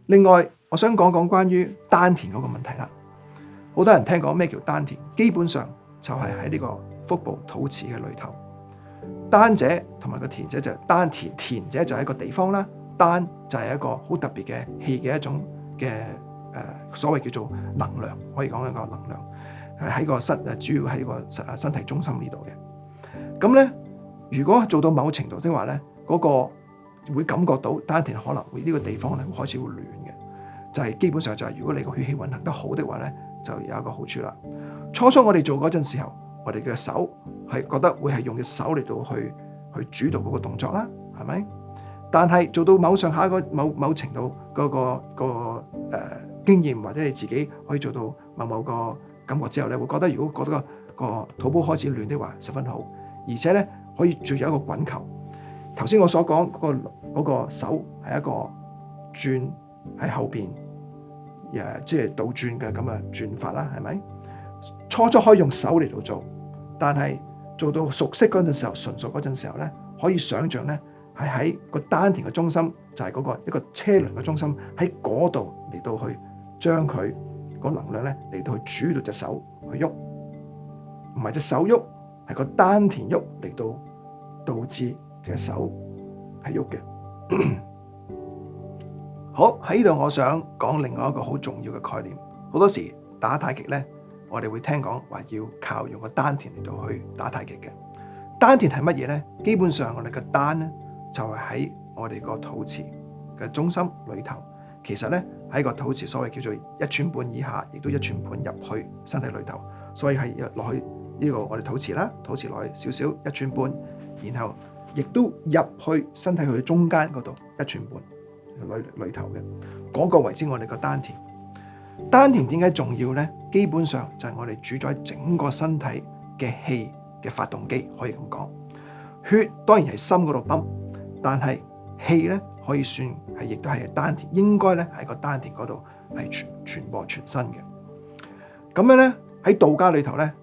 另外，我想講講關於丹田嗰個問題啦。好多人聽講咩叫丹田，基本上就係喺呢個腹部肚臍嘅裏頭。丹者同埋個田者就係丹田，田者就係一個地方啦，丹就係一個好特別嘅氣嘅一種嘅所謂叫做能量，可以講一個能量係喺個主要喺個身體中心呢度嘅。咁咧，如果做到某程度的話咧，嗰個會感覺到丹田可能會呢個地方咧會開始會暖嘅，就係基本上就係如果你個血氣運行得好的話咧，就有一個好處啦。初初我哋做嗰陣時候，我哋嘅手係覺得會係用隻手嚟到去主導嗰個動作啦，係咪？但係做到某上下某程度嗰個經驗，或者你自己可以做到某個感覺之後咧，會覺得如果覺得個肚煲開始暖的話，十分好，而且咧可以仲有一個滾球。頭先我所講嗰個手係一個轉喺後邊，即係倒轉嘅咁嘅轉法啦，係咪？初可以用手嚟到做，但係做到熟悉嗰陣時候，純熟嗰陣時候咧，可以想像咧係喺個丹田嘅中心，就係嗰個一個車輪嘅中心，喺嗰度嚟到去將佢個能量咧嚟到去主導隻手去喐，唔係隻手喐，係個丹田喐嚟到導致隻手係喐嘅。好，喺呢度，我想講另外一個好重要嘅概念。好多時打太極咧，我哋會聽講話要靠用個丹田嚟到去打太極嘅。丹田係乜嘢咧？基本上我哋嘅丹咧就係喺我哋個肚臍嘅中心裏頭。其實咧喺個肚臍所謂叫做1寸半以下，亦都1寸半入去身體裏頭，所以係落去呢個我哋肚臍啦，肚臍落去少少1寸半，然後亦都入去身體去中間嗰度1寸半裏頭嘅嗰個為之我哋個丹田。丹田點解重要呢？基本上就係我哋主宰整個身體嘅氣嘅發動機，可以咁講。血當然係心嗰度泵，但係氣咧可以算係亦都係丹田，應該咧喺個丹田嗰度係傳播全身嘅。咁樣咧喺道家裏頭咧，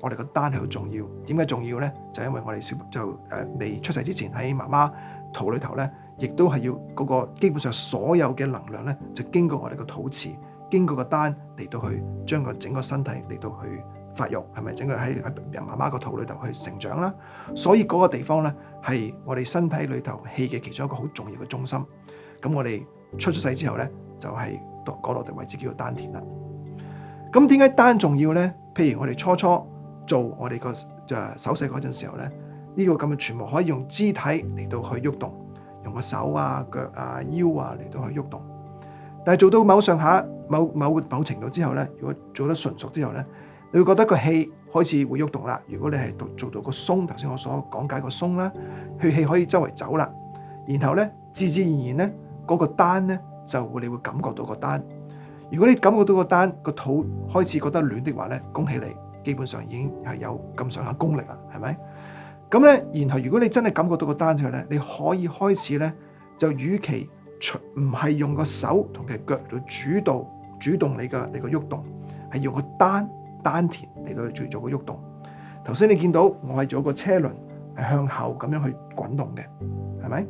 我哋個丹係好重要。點解重要咧？就因為我哋未出世之前喺媽媽肚裏頭咧，亦都係要嗰個基本上所有嘅能量咧，就經過我哋個肚臍，經過個丹嚟到去將個整個身體嚟到去發育，係咪整個喺媽媽個肚裏頭去成長啦？所以嗰個地方咧係我哋身體裏頭氣嘅其中一個好重要嘅中心。咁我哋出咗世之後咧，就係嗰度嘅位置叫做丹田啦。咁點解丹重要咧？譬如我哋初做我哋個手勢嗰陣時候咧，呢個咁嘅全部可以用肢體嚟到去喐動，用個手啊、腳啊、腰啊嚟到去喐動。但係做到某上下某程度之後咧，如果做得純熟之後咧，你會覺得個氣開始會喐動啦。如果你係做到個鬆，頭先我所講解個鬆啦，血氣可以周圍走啦。然後咧，自然咧，嗰個丹咧你會感覺到個丹。如果你感覺到個丹個肚開始覺得暖的話咧，恭喜你，基本上已經係有咁上下功力啦，係咪？咁咧，然後如果你真係感覺到個丹之後咧，你可以開始咧，就與其唔係用個手同嘅腳嚟到主動你個喐動，係用個丹田嚟到去做個喐動。頭先你見到我係做個車輪係向後咁樣去滾動嘅，係咪？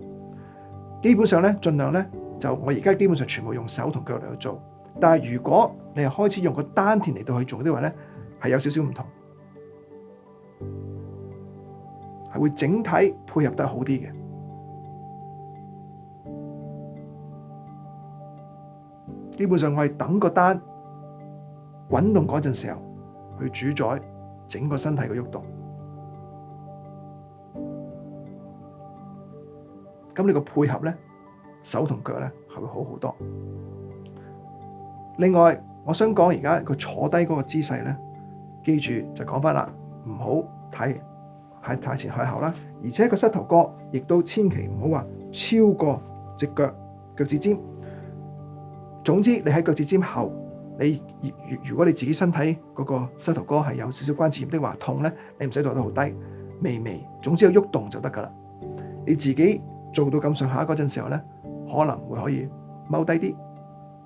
基本上咧，盡量咧就我而家基本上全部用手同腳嚟去做。但係如果你係開始用個丹田嚟到去做的話咧，係有少少唔同，係會整體配合得好啲嘅。基本上我係等個丹滾動嗰陣時候，去主宰整個身體嘅喐動。咁你個配合咧，手同腳咧係會好好多。另外，我想講而家佢坐低嗰個姿勢咧，記住就講翻啦，唔好太前太後啦，而且個膝頭哥亦都千祈唔好話超過隻腳趾尖。總之，你喺腳趾尖後，如果你自己身體嗰個膝頭哥係有少少關節炎的話，痛咧，你唔使坐得好低，微，總之有喐動就得噶啦。你自己做到咁上下嗰陣時候咧，可能會可以踎低啲。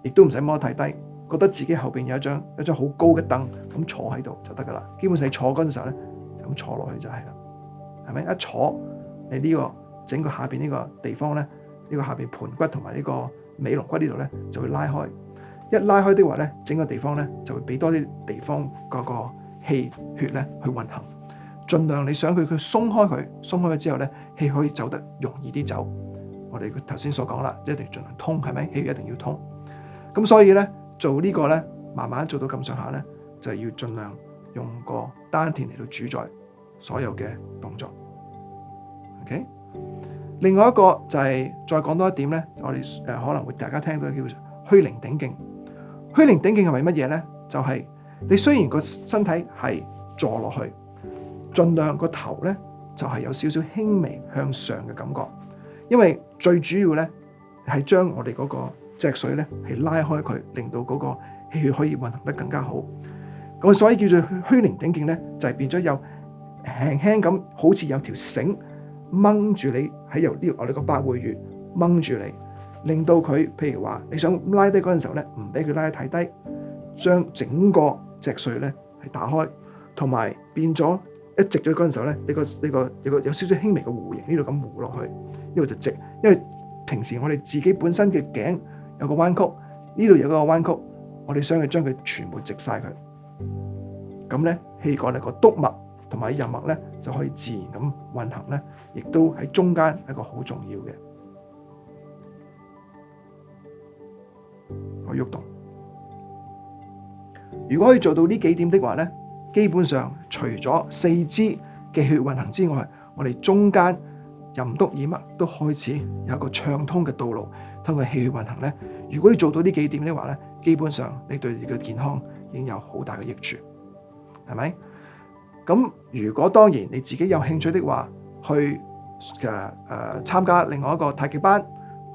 亦都唔使摸得太低，覺得自己後邊有一張好高嘅凳咁坐喺度就得噶啦。基本上你坐嗰陣時候咧，就咁坐落去就係啦，係咪？一坐你呢個整個下邊呢個地方咧，呢個下邊盤骨同埋呢個尾龍骨呢度咧就會拉開，一拉開的話咧，整個地方咧就會俾多啲地方嗰個氣血咧去運行。盡量你想佢鬆開佢，鬆開咗之後咧，氣可以走得容易啲走。我哋頭先所講啦，一定盡量通，係咪？氣血一定要通。咁所以咧做呢個咧，慢慢做到咁上下咧，就要盡量用個丹田嚟到主宰所有嘅動作。OK， 另外一個就係再講多一點咧，我哋可能會大家聽到叫做虛靈頂勁。虛靈頂勁係為乜嘢咧？就係你雖然個身體係坐落去，盡量個頭咧就係有少少輕微向上嘅感覺，因為最主要咧係將我哋嗰個脊髓咧係拉開佢，令到嗰個氣血可以運行得更加好。咁所以叫做虛靈頂勁咧，就係變咗有輕輕咁，好似有條繩掹住你喺由呢我哋個百會穴掹住你，令到佢譬如話你想拉低嗰陣時候咧，唔俾佢拉得太低，將整個脊髓咧係打開，同埋變咗一直咗嗰陣時候咧，你個有少少輕微嘅弧形，呢度咁弧落去，呢度就直，因為平時我哋自己本身嘅頸有個彎曲，呢度有個彎曲，我哋想去將佢全部直晒佢，咁咧氣幹個督脈同埋任脈咧就可以自然咁運行咧，亦都喺中間係一個好重要嘅可以喐動。如果可以做到呢幾點的話咧，基本上除咗四肢嘅血運行之外，我哋中間任督二脈都開始有一個暢通嘅道路，通過氣血運行咧。如果你做到呢幾點的話咧，基本上你對你嘅健康已經有好大嘅益處，係咪？咁如果當然你自己有興趣的話，去參加另外一個太極班，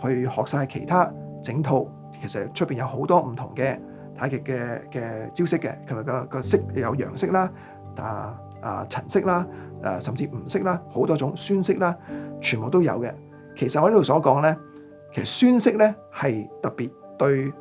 去學晒其他整套。其實出邊有好多唔同嘅太極嘅招式嘅，同埋個式有陽式啦、陳式啦、甚至吳式啦，好多種孫式啦，全部都有嘅。其實我呢度所講咧，其實孫式咧係特別對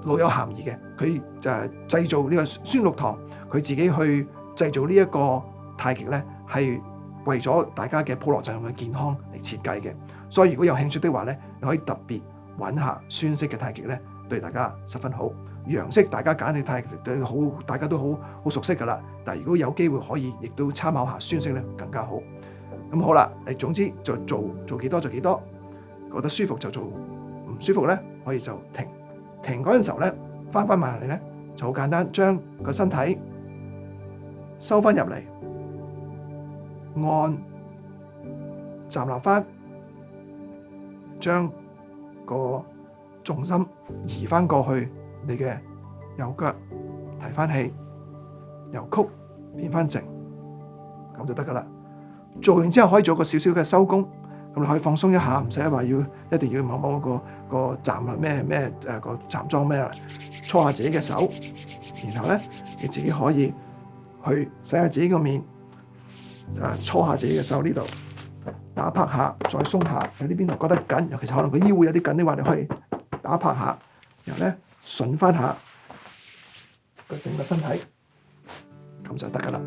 老有涵義嘅，佢就製造呢個孫祿堂，佢自己去製造呢一個太極咧，係為咗大家嘅普羅大眾嘅健康嚟設計嘅。所以如果有興趣的話咧，你可以特別揾下孫式嘅太極咧，對大家十分好。陽式大家揀嘅太極都好，大家都好熟悉噶啦。但係如果有機會可以，亦都參考下孫式咧，更加好。咁好啦，你總之就做幾多就幾多，覺得舒服就做，唔舒服咧可以就停。停嗰陣時候咧，翻埋嚟咧就好簡單，將個身體收翻入嚟，按站立翻，將個重心移翻過去你嘅右腳，提翻氣，由曲變翻直，咁就得噶啦。做完之後可以做個少少嘅收工，咁你可以放鬆一下，唔使話一定要某個站啊咩個站樁咩啦，搓下自己嘅手，然後咧你自己可以去洗下自己個面，搓下自己嘅手呢度，打拍下，再鬆下，有啲邊度覺得緊，尤其是可能個腰會有啲緊的話，你可以打拍下，然後咧順翻下個整個身體，咁就得噶啦。